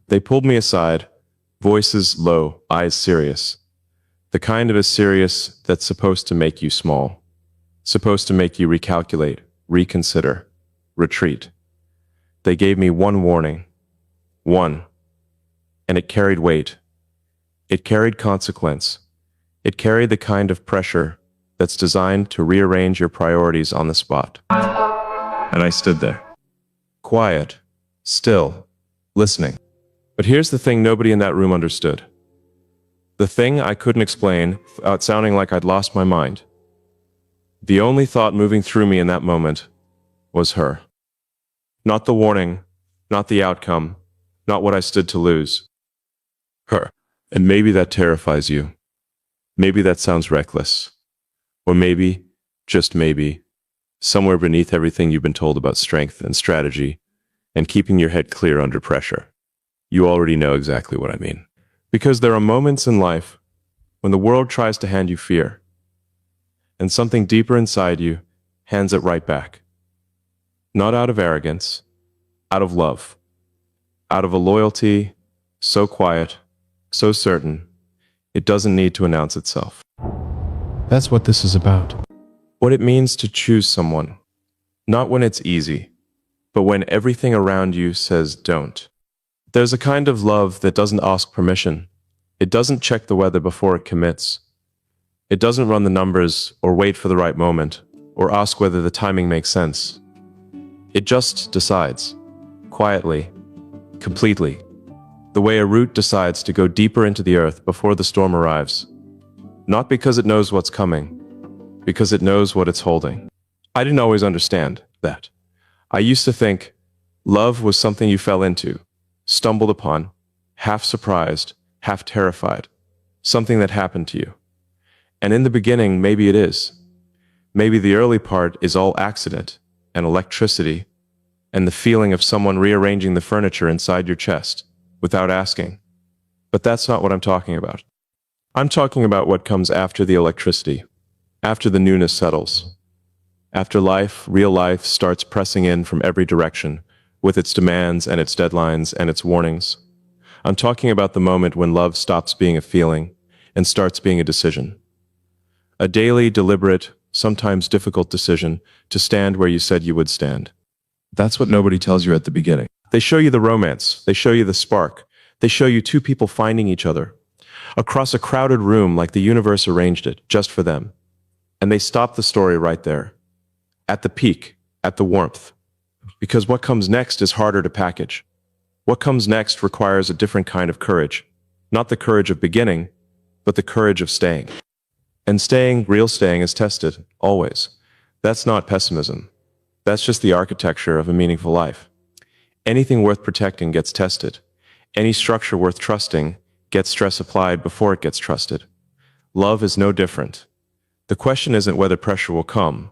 They pulled me aside, voices low, eyes serious. The kind of a serious that's supposed to make you small, supposed to make you recalculate, reconsider, retreat. They gave me one warning. One. And it carried weight. It carried consequence. It carried the kind of pressure that's designed to rearrange your priorities on the spot. And I stood there, quiet, still, listening. But here's the thing nobody in that room understood. The thing I couldn't explain without sounding like I'd lost my mind. The only thought moving through me in that moment was her. Not the warning, not the outcome, not what I stood to lose. Her. And maybe that terrifies you. Maybe that sounds reckless. Or maybe, just maybe, somewhere beneath everything you've been told about strength and strategy and keeping your head clear under pressure, you already know exactly what I mean. Because there are moments in life when the world tries to hand you fear, and something deeper inside you hands it right back. Not out of arrogance, out of love, out of a loyalty so quiet, so certain, it doesn't need to announce itself. That's what this is about. What it means to choose someone, not when it's easy, but when everything around you says don't. There's a kind of love that doesn't ask permission. It doesn't check the weather before it commits. It doesn't run the numbers or wait for the right moment or ask whether the timing makes sense. It just decides, quietly, completely, the way a root decides to go deeper into the earth before the storm arrives. Not because it knows what's coming, because it knows what it's holding. I didn't always understand that. I used to think love was something you fell into, stumbled upon, half surprised, half terrified, something that happened to you. And in the beginning, maybe it is. Maybe the early part is all accident and electricity and the feeling of someone rearranging the furniture inside your chest without asking. But that's not what I'm talking about. I'm talking about what comes after the electricity, after the newness settles, after life, real life, starts pressing in from every direction with its demands and its deadlines and its warnings. I'm talking about the moment when love stops being a feeling and starts being a decision. A daily, deliberate, sometimes difficult decision to stand where you said you would stand. That's what nobody tells you at the beginning. They show you the romance. They show you the spark. They show you two people finding each other across a crowded room like the universe arranged it just for them. And they stop the story right there, at the peak, at the warmth. Because what comes next is harder to package. What comes next requires a different kind of courage. Not the courage of beginning, but the courage of staying. And staying, real staying, is tested, always. That's not pessimism. That's just the architecture of a meaningful life. Anything worth protecting gets tested. Any structure worth trusting gets stress applied before it gets trusted. Love is no different. The question isn't whether pressure will come.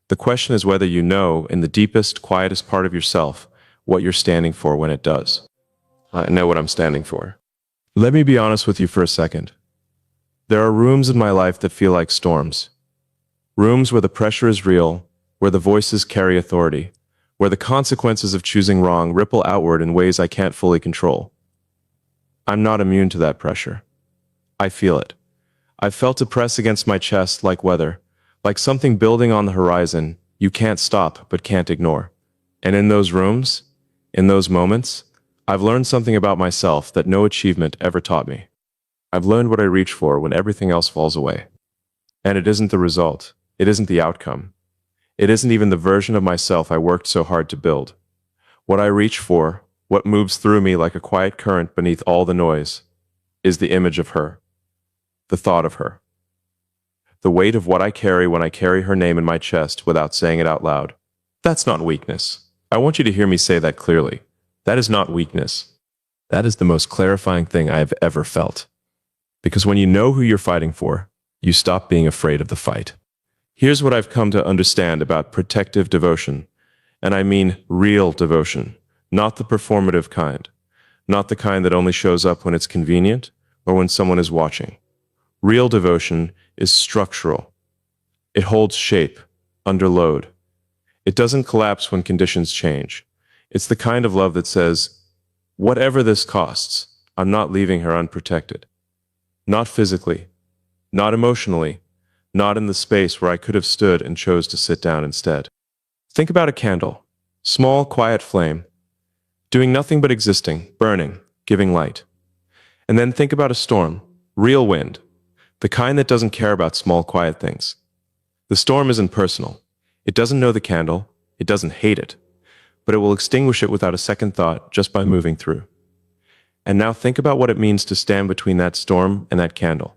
The question is whether you know, in the deepest, quietest part of yourself, what you're standing for when it does. I know what I'm standing for. Let me be honest with you for a second. There are rooms in my life that feel like storms. Rooms where the pressure is real, where the voices carry authority, where the consequences of choosing wrong ripple outward in ways I can't fully control. I'm not immune to that pressure. I feel it. I've felt it press against my chest like weather, like something building on the horizon you can't stop but can't ignore. And in those rooms, in those moments, I've learned something about myself that no achievement ever taught me. I've learned what I reach for when everything else falls away. And it isn't the result. It isn't the outcome. It isn't even the version of myself I worked so hard to build. What I reach for, what moves through me like a quiet current beneath all the noise, is the image of her, the thought of her, the weight of what I carry when I carry her name in my chest without saying it out loud. That's not weakness. I want you to hear me say that clearly. That is not weakness. That is the most clarifying thing I have ever felt. Because when you know who you're fighting for, you stop being afraid of the fight. Here's what I've come to understand about protective devotion, and I mean real devotion. Not the performative kind. Not the kind that only shows up when it's convenient or when someone is watching. Real devotion is structural. It holds shape, under load. It doesn't collapse when conditions change. It's the kind of love that says, Whatever this costs, I'm not leaving her unprotected. Not physically, not emotionally, not in the space where I could have stood and chose to sit down instead. Think about a candle, small, quiet flame, doing nothing but existing, burning, giving light. And then think about a storm, real wind, the kind that doesn't care about small, quiet things. The storm isn't personal. It doesn't know the candle, it doesn't hate it, but it will extinguish it without a second thought just by moving through. And now think about what it means to stand between that storm and that candle.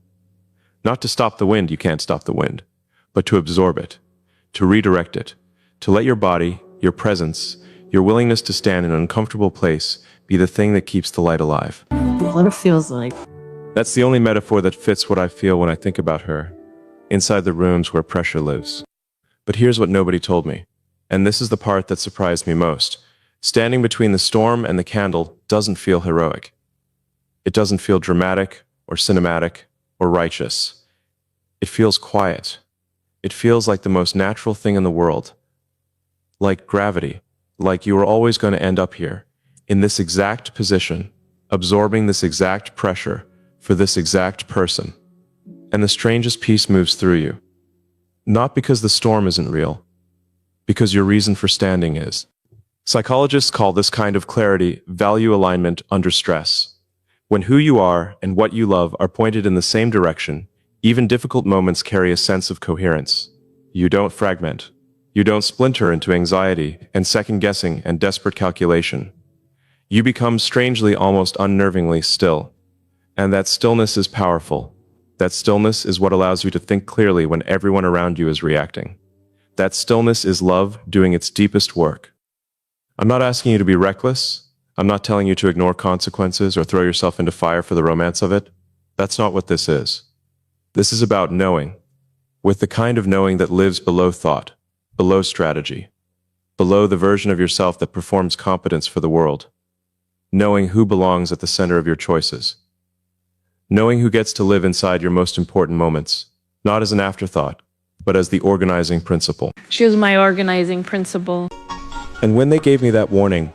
Not to stop the wind, you can't stop the wind, but to absorb it, to redirect it, to let your body, your presence, your willingness to stand in an uncomfortable place be the thing that keeps the light alive. What it feels like. That's the only metaphor that fits what I feel when I think about her, inside the rooms where pressure lives. But here's what nobody told me, and this is the part that surprised me most. Standing between the storm and the candle doesn't feel heroic. It doesn't feel dramatic or cinematic or righteous. It feels quiet. It feels like the most natural thing in the world. Like gravity, like you were always going to end up here, in this exact position, absorbing this exact pressure for this exact person. And the strangest peace moves through you. Not because the storm isn't real, because your reason for standing is. Psychologists call this kind of clarity value alignment under stress. When who you are and what you love are pointed in the same direction, even difficult moments carry a sense of coherence. You don't fragment. You don't splinter into anxiety and second-guessing and desperate calculation. You become strangely, almost unnervingly still. And that stillness is powerful. That stillness is what allows you to think clearly when everyone around you is reacting. That stillness is love doing its deepest work. I'm not asking you to be reckless. I'm not telling you to ignore consequences or throw yourself into fire for the romance of it. That's not what this is. This is about knowing, with the kind of knowing that lives below thought, below strategy, below the version of yourself that performs competence for the world. Knowing who belongs at the center of your choices. Knowing who gets to live inside your most important moments, not as an afterthought, but as the organizing principle. She was my organizing principle. And when they gave me that warning,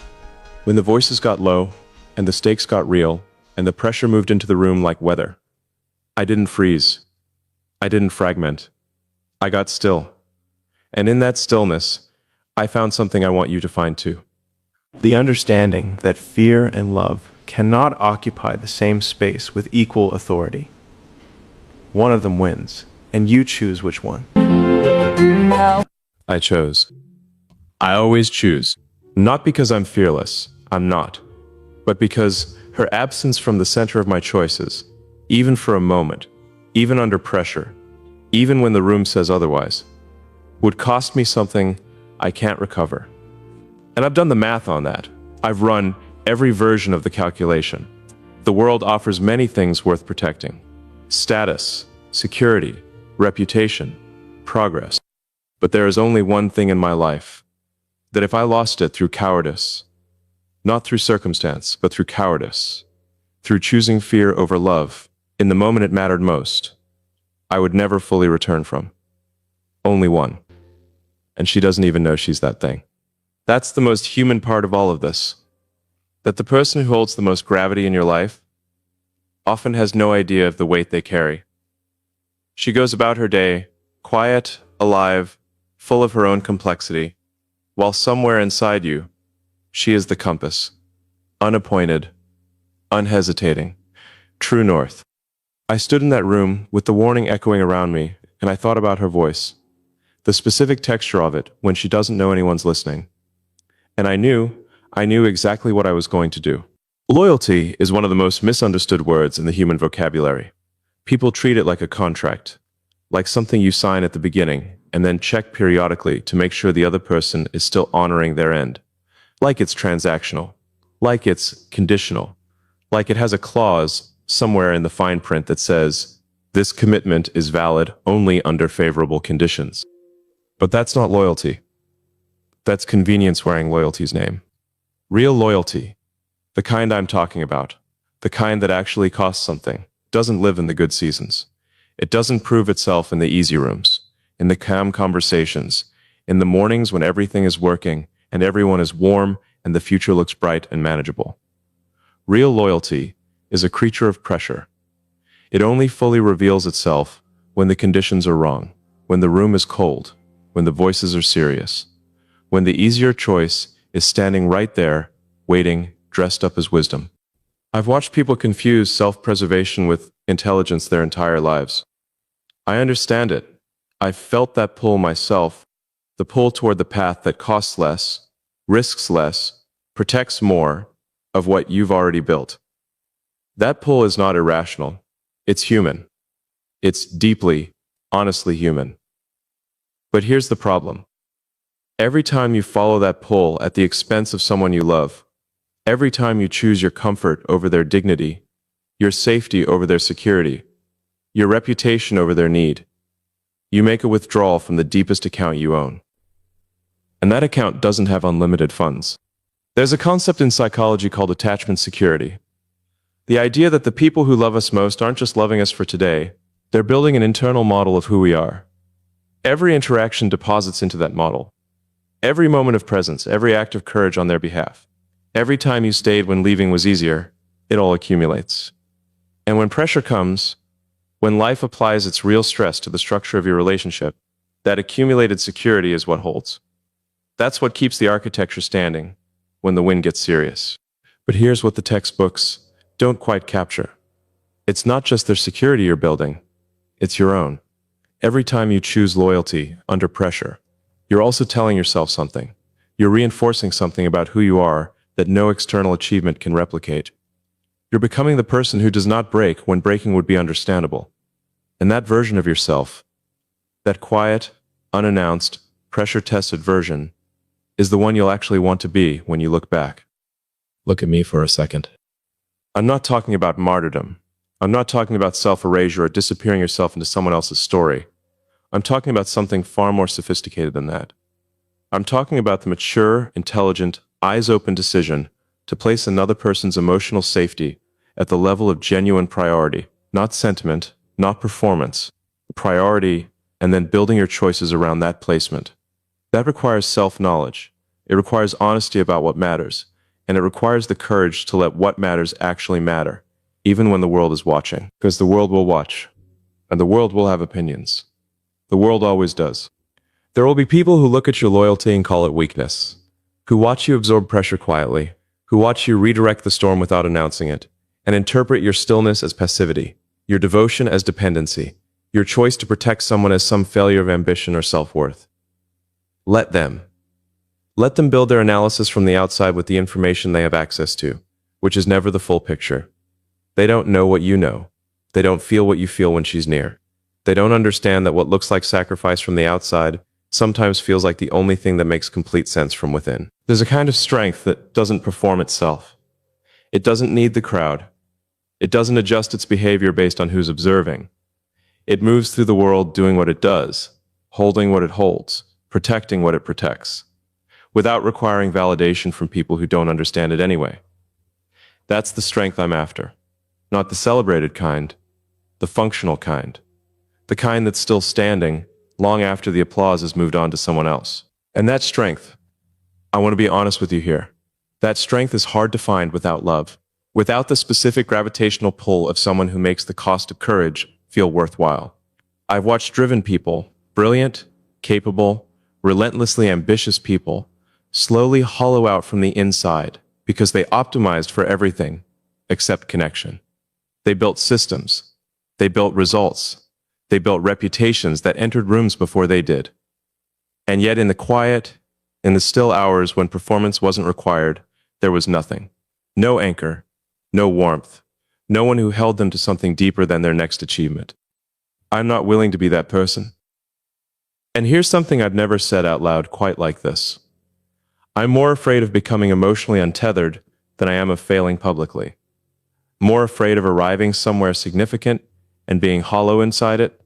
when the voices got low, and the stakes got real, and the pressure moved into the room like weather, I didn't freeze. I didn't fragment. I got still. And in that stillness, I found something I want you to find too. The understanding that fear and love cannot occupy the same space with equal authority. One of them wins, and you choose which one. No. I chose. I always choose. Not because I'm fearless, I'm not, but because her absence from the center of my choices, even for a moment, even under pressure, even when the room says otherwise, would cost me something I can't recover. And I've done the math on that. I've run every version of the calculation. The world offers many things worth protecting. Status, security, reputation, progress. But there is only one thing in my life, that if I lost it through cowardice, not through circumstance, but through cowardice, through choosing fear over love, in the moment it mattered most, I would never fully return from. Only one. And she doesn't even know she's that thing. That's the most human part of all of this. That the person who holds the most gravity in your life often has no idea of the weight they carry. She goes about her day, quiet, alive, full of her own complexity, while somewhere inside you, she is the compass, unappointed, unhesitating, true north. I stood in that room with the warning echoing around me, and I thought about her voice, the specific texture of it when she doesn't know anyone's listening. And I knew exactly what I was going to do. Loyalty is one of the most misunderstood words in the human vocabulary. People treat it like a contract, like something you sign at the beginning and then check periodically to make sure the other person is still honoring their end. Like it's transactional, like it's conditional, like it has a clause somewhere in the fine print that says, this commitment is valid only under favorable conditions. But that's not loyalty. That's convenience wearing loyalty's name. Real loyalty, the kind I'm talking about, the kind that actually costs something, doesn't live in the good seasons. It doesn't prove itself in the easy rooms, in the calm conversations, in the mornings when everything is working and everyone is warm and the future looks bright and manageable. Real loyalty is a creature of pressure. It only fully reveals itself when the conditions are wrong, when the room is cold, when the voices are serious, when the easier choice is standing right there, waiting, dressed up as wisdom. I've watched people confuse self-preservation with intelligence their entire lives. I understand it. I've felt that pull myself, the pull toward the path that costs less, risks less, protects more of what you've already built. That pull is not irrational. It's human. It's deeply, honestly human. But here's the problem. Every time you follow that pull at the expense of someone you love, every time you choose your comfort over their dignity, your safety over their security, your reputation over their need, you make a withdrawal from the deepest account you own. And that account doesn't have unlimited funds. There's a concept in psychology called attachment security. The idea that the people who love us most aren't just loving us for today, they're building an internal model of who we are. Every interaction deposits into that model. Every moment of presence, every act of courage on their behalf. Every time you stayed when leaving was easier, it all accumulates. And when pressure comes, when life applies its real stress to the structure of your relationship, that accumulated security is what holds. That's what keeps the architecture standing when the wind gets serious. But here's what the textbooks don't quite capture. It's not just their security you're building, it's your own. Every time you choose loyalty under pressure, you're also telling yourself something. You're reinforcing something about who you are that no external achievement can replicate. You're becoming the person who does not break when breaking would be understandable. And that version of yourself, that quiet, unannounced, pressure-tested version, is the one you'll actually want to be when you look back. Look at me for a second. I'm not talking about martyrdom. I'm not talking about self-erasure or disappearing yourself into someone else's story. I'm talking about something far more sophisticated than that. I'm talking about the mature, intelligent, eyes-open decision to place another person's emotional safety at the level of genuine priority, not sentiment, not performance, priority, and then building your choices around that placement. That requires self-knowledge. It requires honesty about what matters, and it requires the courage to let what matters actually matter, even when the world is watching. Because the world will watch, and the world will have opinions. The world always does. There will be people who look at your loyalty and call it weakness, who watch you absorb pressure quietly, who watch you redirect the storm without announcing it, and interpret your stillness as passivity, your devotion as dependency, your choice to protect someone as some failure of ambition or self-worth. Let them. Let them build their analysis from the outside with the information they have access to, which is never the full picture. They don't know what you know. They don't feel what you feel when she's near. They don't understand that what looks like sacrifice from the outside sometimes feels like the only thing that makes complete sense from within. There's a kind of strength that doesn't perform itself. It doesn't need the crowd. It doesn't adjust its behavior based on who's observing. It moves through the world doing what it does, holding what it holds, protecting what it protects, without requiring validation from people who don't understand it anyway. That's the strength I'm after. Not the celebrated kind, the functional kind. The kind that's still standing long after the applause has moved on to someone else. And that strength, I want to be honest with you here, that strength is hard to find without love, without the specific gravitational pull of someone who makes the cost of courage feel worthwhile. I've watched driven people, brilliant, capable, relentlessly ambitious people, slowly hollow out from the inside because they optimized for everything except connection. They built systems. They built results. They built reputations that entered rooms before they did. And yet in the quiet, in the still hours when performance wasn't required, there was nothing. No anchor, no warmth, no one who held them to something deeper than their next achievement. I'm not willing to be that person. And here's something I've never said out loud quite like this. I'm more afraid of becoming emotionally untethered than I am of failing publicly. More afraid of arriving somewhere significant and being hollow inside it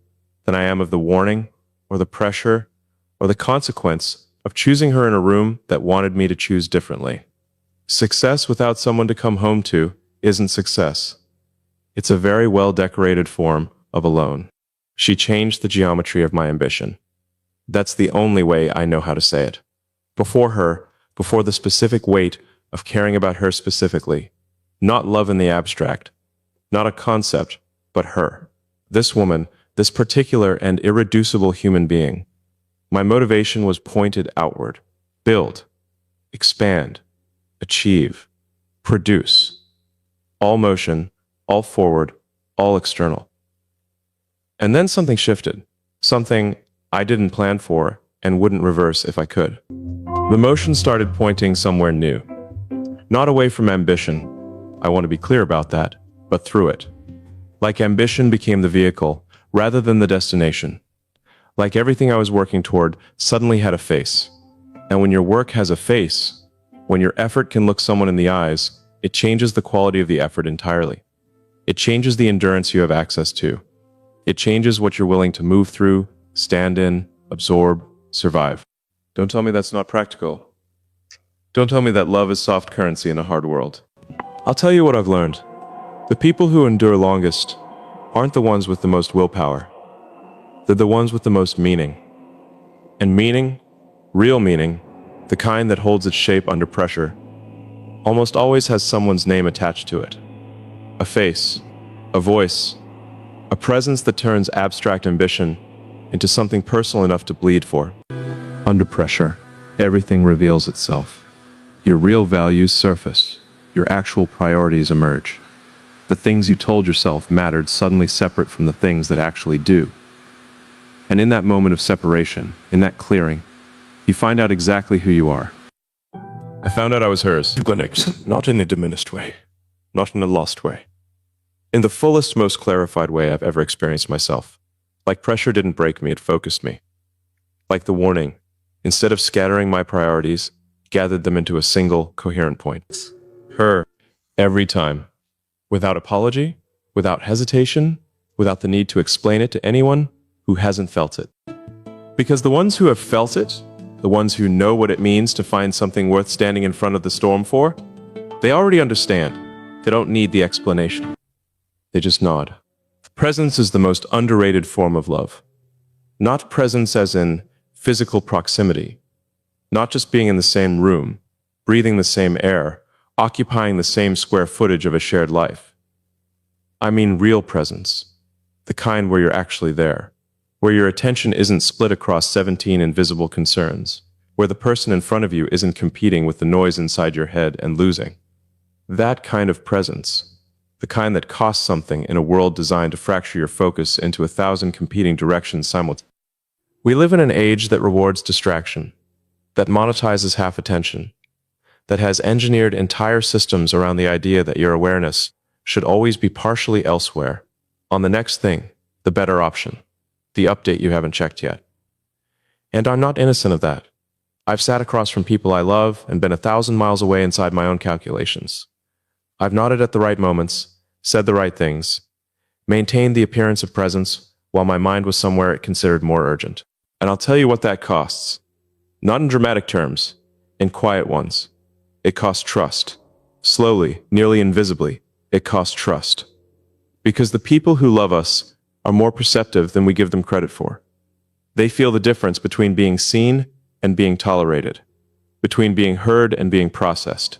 than I am of the warning or the pressure or the consequence of choosing her in a room that wanted me to choose differently. Success without someone to come home to isn't success. It's a very well-decorated form of alone. She changed the geometry of my ambition. That's the only way I know how to say it. Before her, before the specific weight of caring about her specifically, Not love in the abstract, not a concept, but her. This woman, this particular and irreducible human being. My motivation was pointed outward. Build, expand, achieve, produce. All motion, all forward, all external. And then something shifted. Something I didn't plan for and wouldn't reverse if I could. The motion started pointing somewhere new. Not away from ambition, I want to be clear about that, but through it. Like ambition became the vehicle, rather than the destination. Like everything I was working toward suddenly had a face. And when your work has a face, when your effort can look someone in the eyes, it changes the quality of the effort entirely. It changes the endurance you have access to. It changes what you're willing to move through, stand in, absorb, survive. Don't tell me that's not practical. Don't tell me that love is soft currency in a hard world. I'll tell you what I've learned. The people who endure longest aren't the ones with the most willpower. They're the ones with the most meaning. And meaning, real meaning, the kind that holds its shape under pressure, almost always has someone's name attached to it. A face, a voice, a presence that turns abstract ambition into something personal enough to bleed for. Under pressure, everything reveals itself. Your real values surface. Your actual priorities emerge. The things you told yourself mattered suddenly separate from the things that actually do. And in that moment of separation, in that clearing, you find out exactly who you are. I found out I was hers. Not in a diminished way. Not in a lost way. In the fullest, most clarified way I've ever experienced myself. Like pressure didn't break me, it focused me. Like the warning, instead of scattering my priorities, gathered them into a single, coherent point. Her, every time. Without apology, without hesitation, without the need to explain it to anyone who hasn't felt it. Because the ones who have felt it, the ones who know what it means to find something worth standing in front of the storm for, they already understand. They don't need the explanation. They just nod. Presence is the most underrated form of love. Not presence as in physical proximity. Not just being in the same room, breathing the same air, occupying the same square footage of a shared life. I mean real presence. The kind where you're actually there. Where your attention isn't split across 17 invisible concerns. Where the person in front of you isn't competing with the noise inside your head and losing. That kind of presence. The kind that costs something in a world designed to fracture your focus into 1,000 competing directions simultaneously. We live in an age that rewards distraction, that monetizes half attention, that has engineered entire systems around the idea that your awareness should always be partially elsewhere, on the next thing, the better option, the update you haven't checked yet. And I'm not innocent of that. I've sat across from people I love and been 1,000 miles away inside my own calculations. I've nodded at the right moments, said the right things, maintained the appearance of presence while my mind was somewhere it considered more urgent. And I'll tell you what that costs. Not in dramatic terms, in quiet ones. It costs trust. Slowly, nearly invisibly, it costs trust. Because the people who love us are more perceptive than we give them credit for. They feel the difference between being seen and being tolerated, between being heard and being processed,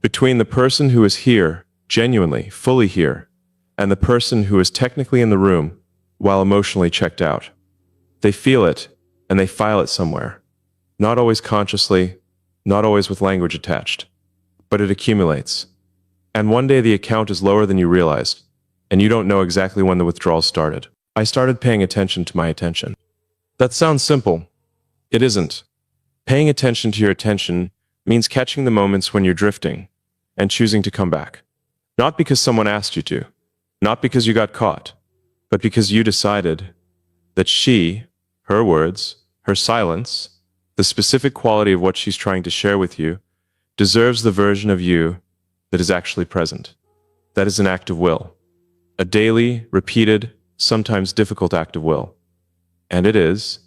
between the person who is here, genuinely, fully here, and the person who is technically in the room while emotionally checked out. They feel it, and they file it somewhere. Not always consciously, not always with language attached, but it accumulates. And one day the account is lower than you realized, and you don't know exactly when the withdrawal started. I started paying attention to my attention. That sounds simple. It isn't. Paying attention to your attention means catching the moments when you're drifting and choosing to come back. Not because someone asked you to, not because you got caught, but because you decided that she, her words, her silence, the specific quality of what she's trying to share with you, deserves the version of you that is actually present. That is an act of will. A daily, repeated, sometimes difficult act of will. And it is,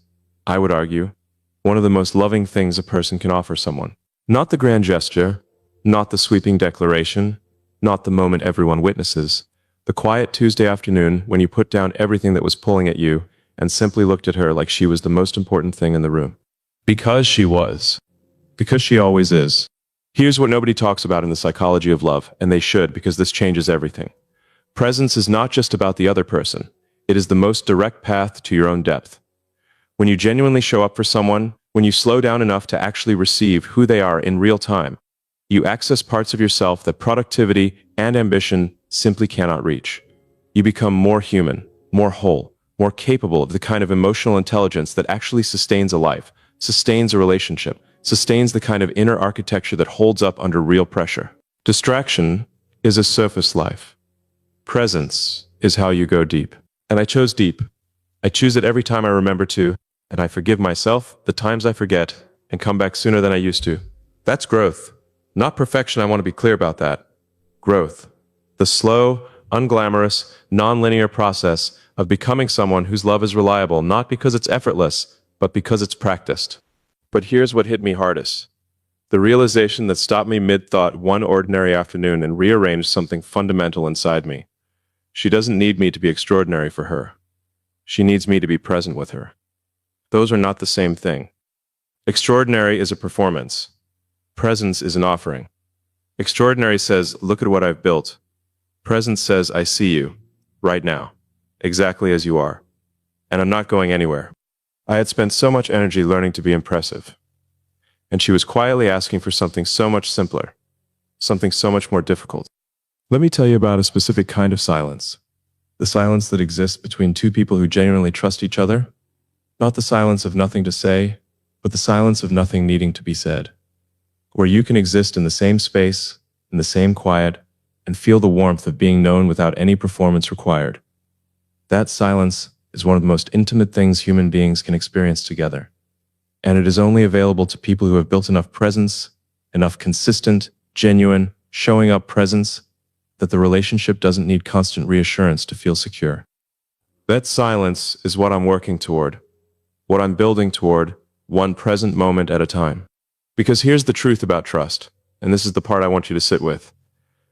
I would argue, one of the most loving things a person can offer someone. Not the grand gesture, not the sweeping declaration, not the moment everyone witnesses, the quiet Tuesday afternoon when you put down everything that was pulling at you and simply looked at her like she was the most important thing in the room. Because she was. Because she always is. Here's what nobody talks about in the psychology of love, and they should, because this changes everything. Presence is not just about the other person. It is the most direct path to your own depth. When you genuinely show up for someone, when you slow down enough to actually receive who they are in real time, you access parts of yourself that productivity and ambition simply cannot reach. You become more human, more whole, more capable of the kind of emotional intelligence that actually sustains a life, sustains a relationship, sustains the kind of inner architecture that holds up under real pressure. Distraction is a surface life. Presence is how you go deep. And I chose deep. I choose it every time I remember to, and I forgive myself the times I forget and come back sooner than I used to. That's growth. Not perfection, I want to be clear about that. Growth. The slow, unglamorous, non-linear process of becoming someone whose love is reliable, not because it's effortless, but because it's practiced. But here's what hit me hardest. The realization that stopped me mid-thought one ordinary afternoon and rearranged something fundamental inside me. She doesn't need me to be extraordinary for her. She needs me to be present with her. Those are not the same thing. Extraordinary is a performance. Presence is an offering. Extraordinary says, look at what I've built. Presence says, I see you, right now, exactly as you are. And I'm not going anywhere. I had spent so much energy learning to be impressive. And she was quietly asking for something so much simpler, something so much more difficult. Let me tell you about a specific kind of silence. The silence that exists between two people who genuinely trust each other. Not the silence of nothing to say, but the silence of nothing needing to be said. Where you can exist in the same space, in the same quiet, and feel the warmth of being known without any performance required. That silence is one of the most intimate things human beings can experience together. And it is only available to people who have built enough presence, enough consistent, genuine, showing up presence, that the relationship doesn't need constant reassurance to feel secure. That silence is what I'm working toward, what I'm building toward, one present moment at a time. Because here's the truth about trust, and this is the part I want you to sit with.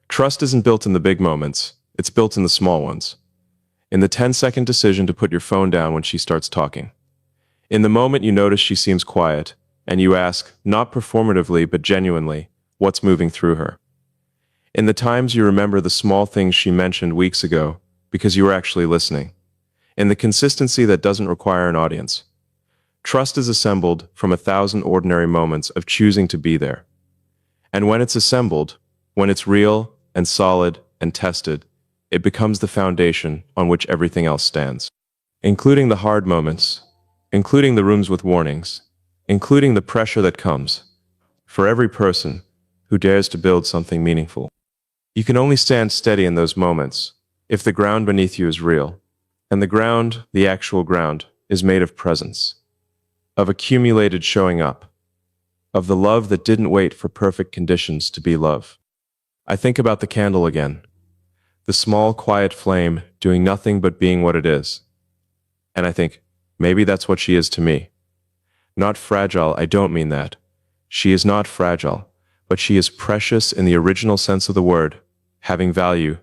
Trust isn't built in the big moments, it's built in the small ones. In the 10-second decision to put your phone down when she starts talking. In the moment you notice she seems quiet, and you ask, not performatively but genuinely, what's moving through her. In the times you remember the small things she mentioned weeks ago, because you were actually listening. In the consistency that doesn't require an audience. Trust is assembled from 1,000 ordinary moments of choosing to be there. And when it's assembled, when it's real and solid and tested, it becomes the foundation on which everything else stands. Including the hard moments, including the rooms with warnings, including the pressure that comes, for every person who dares to build something meaningful. You can only stand steady in those moments if the ground beneath you is real, and the ground, the actual ground, is made of presence, of accumulated showing up, of the love that didn't wait for perfect conditions to be love. I think about the candle again, the small, quiet flame doing nothing but being what it is. And I think, maybe that's what she is to me. Not fragile, I don't mean that. She is not fragile, but she is precious in the original sense of the word, having value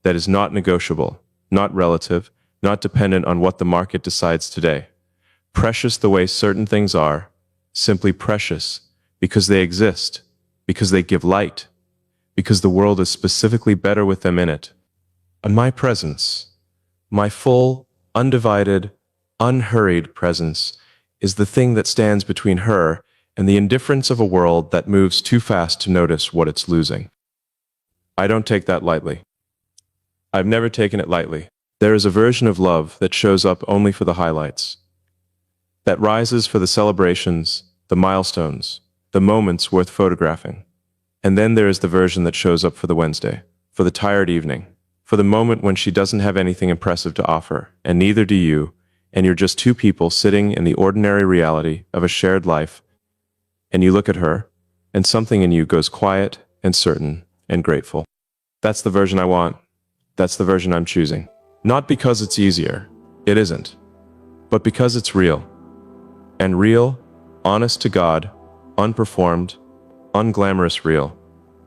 that is not negotiable, not relative, not dependent on what the market decides today. Precious the way certain things are, simply precious because they exist, because they give light, because the world is specifically better with them in it. And my presence, my full, undivided, unhurried presence, is the thing that stands between her and the indifference of a world that moves too fast to notice what it's losing. I don't take that lightly. I've never taken it lightly. There is a version of love that shows up only for the highlights, that rises for the celebrations, the milestones, the moments worth photographing. And then there is the version that shows up for the Wednesday, for the tired evening, for the moment when she doesn't have anything impressive to offer, and neither do you, and you're just two people sitting in the ordinary reality of a shared life, and you look at her, and something in you goes quiet and certain and grateful. That's the version I want. That's the version I'm choosing. Not because it's easier. It isn't. But because it's real. And real, honest to God, unperformed, unglamorous real,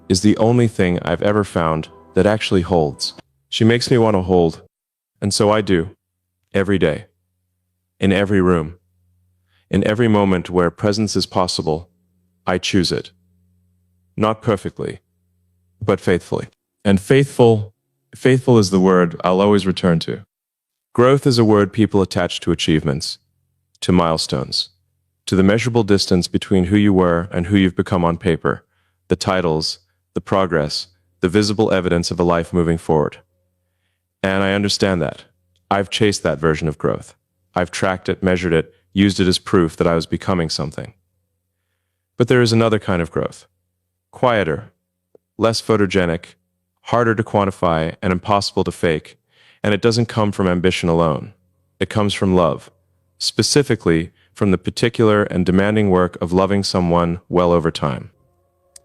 is the only thing I've ever found that actually holds. She makes me want to hold. And so I do. Every day. In every room. In every moment where presence is possible, I choose it. not perfectly, but faithfully. And faithful is the word I'll always return to. Growth is a word people attach to achievements, to milestones, to the measurable distance between who you were and who you've become on paper, the titles, the progress, the visible evidence of a life moving forward. And I understand that. I've chased that version of growth. I've tracked it, measured it, used it as proof that I was becoming something. But there is another kind of growth. Quieter, less photogenic, harder to quantify, and impossible to fake. And it doesn't come from ambition alone. It comes from love. Specifically, from the particular and demanding work of loving someone well over time.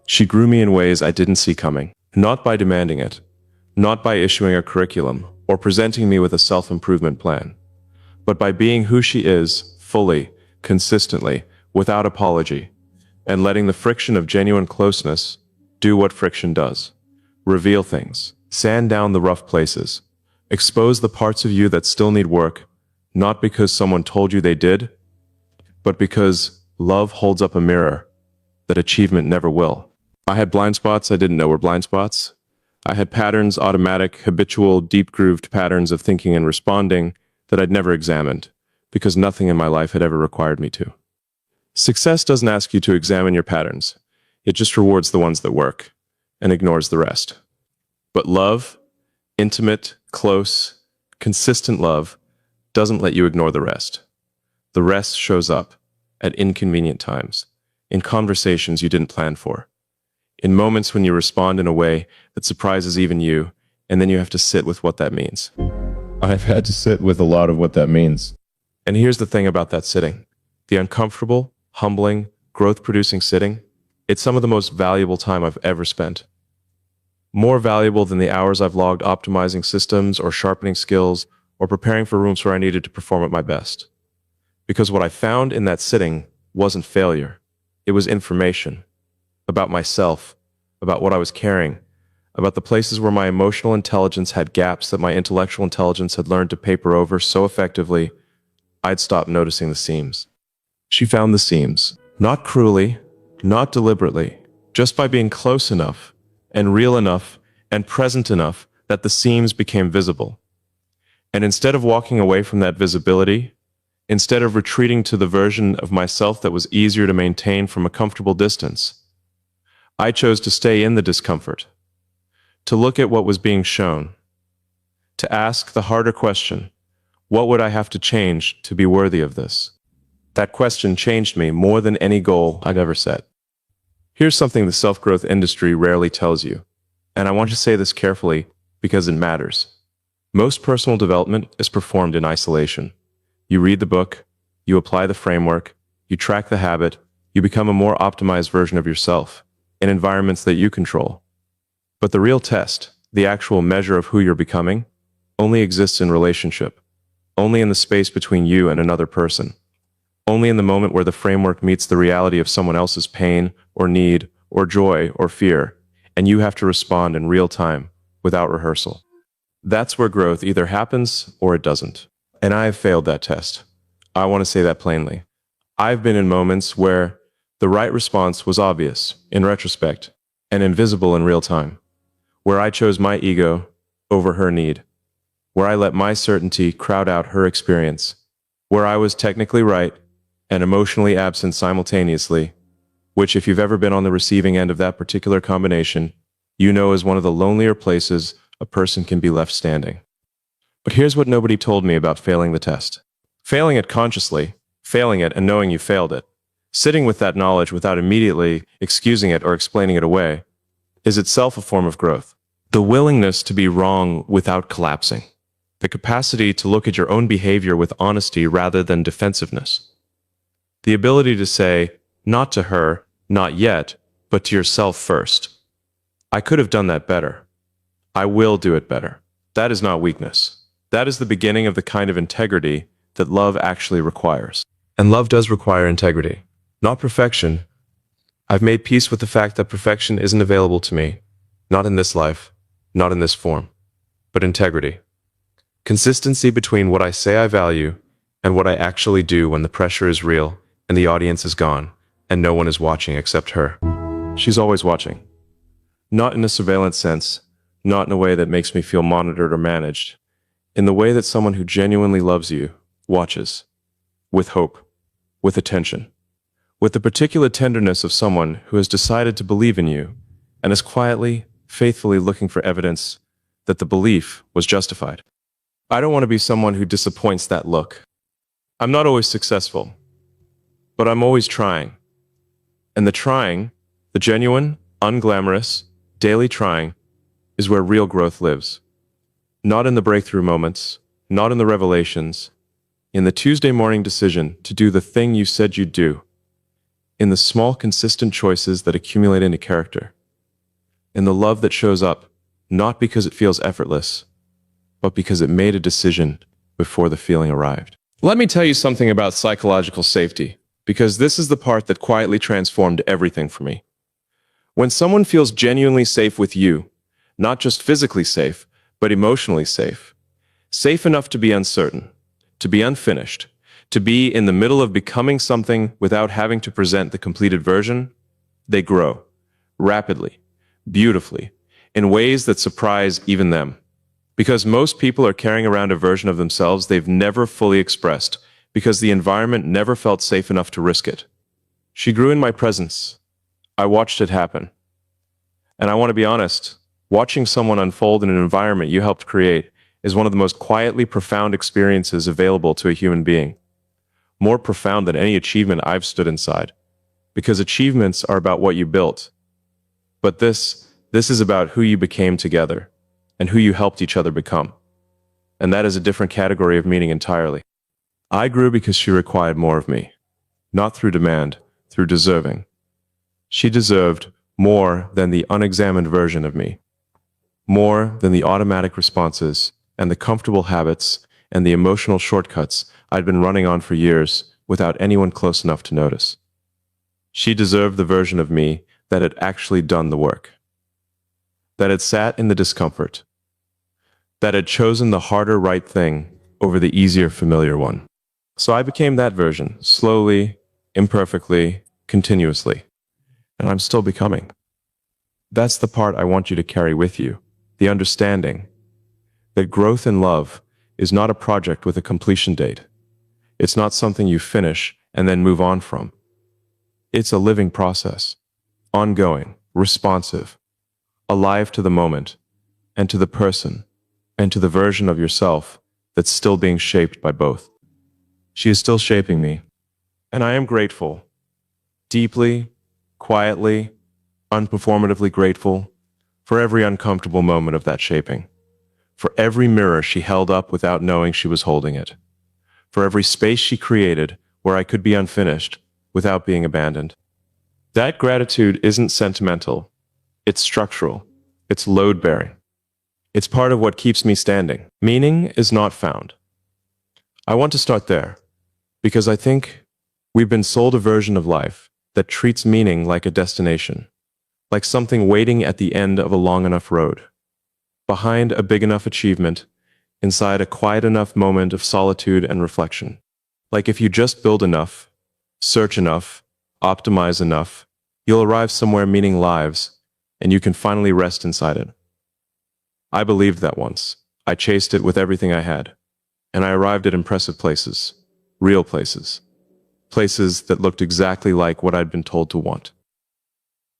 She grew me in ways I didn't see coming. Not by demanding it, not by issuing a curriculum or presenting me with a self-improvement plan, but by being who she is, fully, consistently, without apology, and letting the friction of genuine closeness do what friction does. Reveal things, sand down the rough places, expose the parts of you that still need work, not because someone told you they did, but because love holds up a mirror that achievement never will. I had blind spots I didn't know were blind spots. I had patterns, automatic, habitual, deep-grooved patterns of thinking and responding that I'd never examined, because nothing in my life had ever required me to. Success doesn't ask you to examine your patterns. It just rewards the ones that work and ignores the rest. But love, intimate, close, consistent love, doesn't let you ignore the rest. The rest shows up at inconvenient times, in conversations you didn't plan for, in moments when you respond in a way that surprises even you, and then you have to sit with what that means. I've had to sit with a lot of what that means. And here's the thing about that sitting. The uncomfortable, humbling, growth-producing sitting, it's some of the most valuable time I've ever spent. More valuable than the hours I've logged optimizing systems or sharpening skills or preparing for rooms where I needed to perform at my best. Because what I found in that sitting wasn't failure. It was information. About myself, about what I was carrying, about the places where my emotional intelligence had gaps that my intellectual intelligence had learned to paper over so effectively, I'd stopped noticing the seams. She found the seams, not cruelly, not deliberately, just by being close enough, and real enough, and present enough that the seams became visible. And instead of walking away from that visibility, instead of retreating to the version of myself that was easier to maintain from a comfortable distance, I chose to stay in the discomfort, to look at what was being shown, to ask the harder question, what would I have to change to be worthy of this? That question changed me more than any goal I'd ever set. Here's something the self-growth industry rarely tells you, and I want to say this carefully because it matters. Most personal development is performed in isolation. You read the book, you apply the framework, you track the habit, you become a more optimized version of yourself in environments that you control. But the real test, the actual measure of who you're becoming, only exists in relationship, only in the space between you and another person, only in the moment where the framework meets the reality of someone else's pain or need or joy or fear, and you have to respond in real time without rehearsal. That's where growth either happens or it doesn't. And I have failed that test. I want to say that plainly. I've been in moments where the right response was obvious, in retrospect, and invisible in real time, where I chose my ego over her need, where I let my certainty crowd out her experience, where I was technically right and emotionally absent simultaneously, which, if you've ever been on the receiving end of that particular combination, you know is one of the lonelier places a person can be left standing. But here's what nobody told me about failing the test. Failing it consciously, failing it and knowing you failed it, sitting with that knowledge without immediately excusing it or explaining it away, is itself a form of growth. The willingness to be wrong without collapsing. The capacity to look at your own behavior with honesty rather than defensiveness. The ability to say, not to her, not yet, but to yourself first. I could have done that better. I will do it better. That is not weakness. That is the beginning of the kind of integrity that love actually requires. And love does require integrity. Not perfection. I've made peace with the fact that perfection isn't available to me. Not in this life, not in this form. But integrity. Consistency between what I say I value and what I actually do when the pressure is real and the audience is gone and no one is watching except her. She's always watching. Not in a surveillance sense, not in a way that makes me feel monitored or managed. In the way that someone who genuinely loves you watches. With hope. With attention. With the particular tenderness of someone who has decided to believe in you and is quietly, faithfully looking for evidence that the belief was justified. I don't want to be someone who disappoints that look. I'm not always successful, but I'm always trying. And the trying, the genuine, unglamorous, daily trying, is where real growth lives. Not in the breakthrough moments, not in the revelations, in the Tuesday morning decision to do the thing you said you'd do, in the small, consistent choices that accumulate into character, in the love that shows up, not because it feels effortless, but because it made a decision before the feeling arrived. Let me tell you something about psychological safety, because this is the part that quietly transformed everything for me. When someone feels genuinely safe with you, not just physically safe, but emotionally safe, safe enough to be uncertain, to be unfinished, to be in the middle of becoming something without having to present the completed version, they grow, rapidly, beautifully, in ways that surprise even them. Because most people are carrying around a version of themselves they've never fully expressed, because the environment never felt safe enough to risk it. She grew in my presence. I watched it happen. And I want to be honest, watching someone unfold in an environment you helped create is one of the most quietly profound experiences available to a human being. More profound than any achievement I've stood inside. Because achievements are about what you built. But this is about who you became together, and who you helped each other become. And that is a different category of meaning entirely. I grew because she required more of me. Not through demand, through deserving. She deserved more than the unexamined version of me. More than the automatic responses, and the comfortable habits, and the emotional shortcuts I'd been running on for years without anyone close enough to notice. She deserved the version of me that had actually done the work. That had sat in the discomfort. That had chosen the harder right thing over the easier familiar one. So I became that version, slowly, imperfectly, continuously. And I'm still becoming. That's the part I want you to carry with you, the understanding that growth in love is not a project with a completion date. It's not something you finish and then move on from. It's a living process, ongoing, responsive, alive to the moment, and to the person, and to the version of yourself that's still being shaped by both. She is still shaping me, and I am grateful, deeply, quietly, unperformatively grateful for every uncomfortable moment of that shaping, for every mirror she held up without knowing she was holding it, for every space she created where I could be unfinished without being abandoned. That gratitude isn't sentimental. It's structural. It's load-bearing. It's part of what keeps me standing. Meaning is not found. I want to start there, because I think we've been sold a version of life that treats meaning like a destination, like something waiting at the end of a long enough road, behind a big enough achievement, inside a quiet enough moment of solitude and reflection. Like if you just build enough, search enough, optimize enough, you'll arrive somewhere meaning lives, and you can finally rest inside it. I believed that once. I chased it with everything I had, and I arrived at impressive places, real places, places that looked exactly like what I'd been told to want.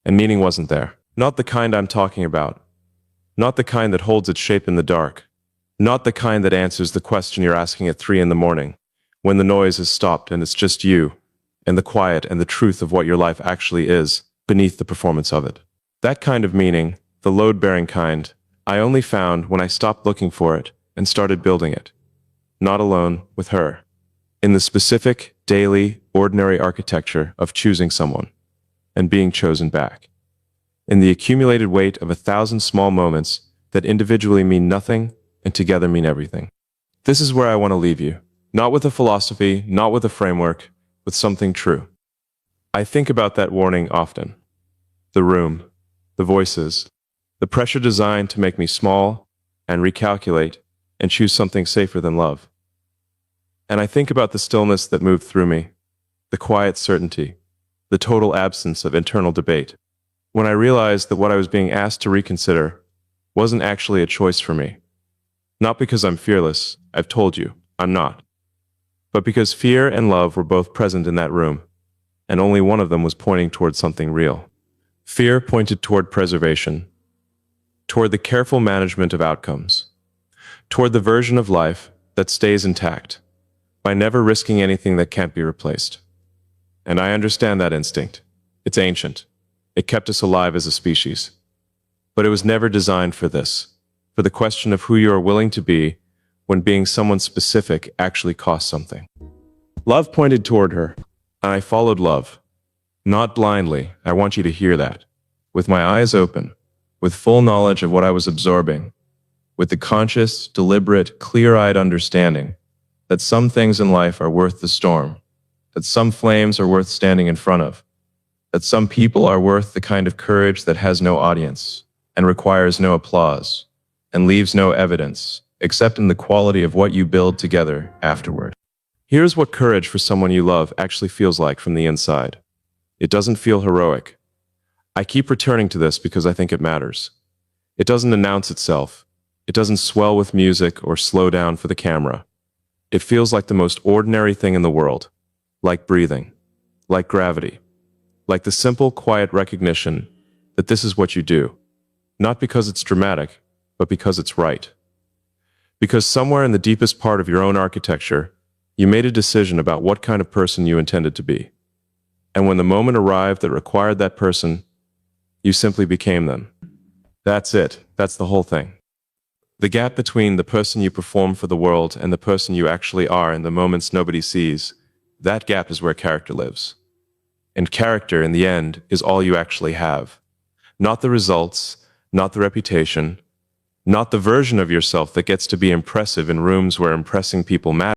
And meaning wasn't there. Not the kind I'm talking about. Not the kind that holds its shape in the dark. Not the kind that answers the question you're asking at 3 a.m, when the noise has stopped and it's just you, and the quiet and the truth of what your life actually is, beneath the performance of it. That kind of meaning, the load-bearing kind, I only found when I stopped looking for it and started building it. Not alone, with her. In the specific, daily, ordinary architecture of choosing someone and being chosen back. In the accumulated weight of 1,000 small moments that individually mean nothing and together mean everything. This is where I want to leave you. Not with a philosophy, not with a framework, with something true. I think about that warning often. The room, the voices, the pressure designed to make me small and recalculate and choose something safer than love. And I think about the stillness that moved through me, the quiet certainty, the total absence of internal debate, When I realized that what I was being asked to reconsider wasn't actually a choice for me. Not because I'm fearless, I've told you, I'm not. But because fear and love were both present in that room, and only one of them was pointing toward something real. Fear pointed toward preservation, toward the careful management of outcomes, toward the version of life that stays intact, by never risking anything that can't be replaced. And I understand that instinct. It's ancient. It kept us alive as a species. But it was never designed for this, for the question of who you are willing to be when being someone specific actually costs something. Love pointed toward her, and I followed love. Not blindly, I want you to hear that. With my eyes open, with full knowledge of what I was absorbing, with the conscious, deliberate, clear-eyed understanding that some things in life are worth the storm, that some flames are worth standing in front of, that some people are worth the kind of courage that has no audience and requires no applause and leaves no evidence except in the quality of what you build together afterward. Here's what courage for someone you love actually feels like from the inside. It doesn't feel heroic. I keep returning to this because I think it matters. It doesn't announce itself. It doesn't swell with music or slow down for the camera. It feels like the most ordinary thing in the world, like breathing, like gravity, like the simple, quiet recognition that this is what you do, not because it's dramatic, but because it's right. Because somewhere in the deepest part of your own architecture, you made a decision about what kind of person you intended to be. And when the moment arrived that required that person, you simply became them. That's it. That's the whole thing. The gap between the person you perform for the world and the person you actually are in the moments nobody sees, that gap is where character lives. And character, in the end, is all you actually have. Not the results, not the reputation, not the version of yourself that gets to be impressive in rooms where impressing people matter.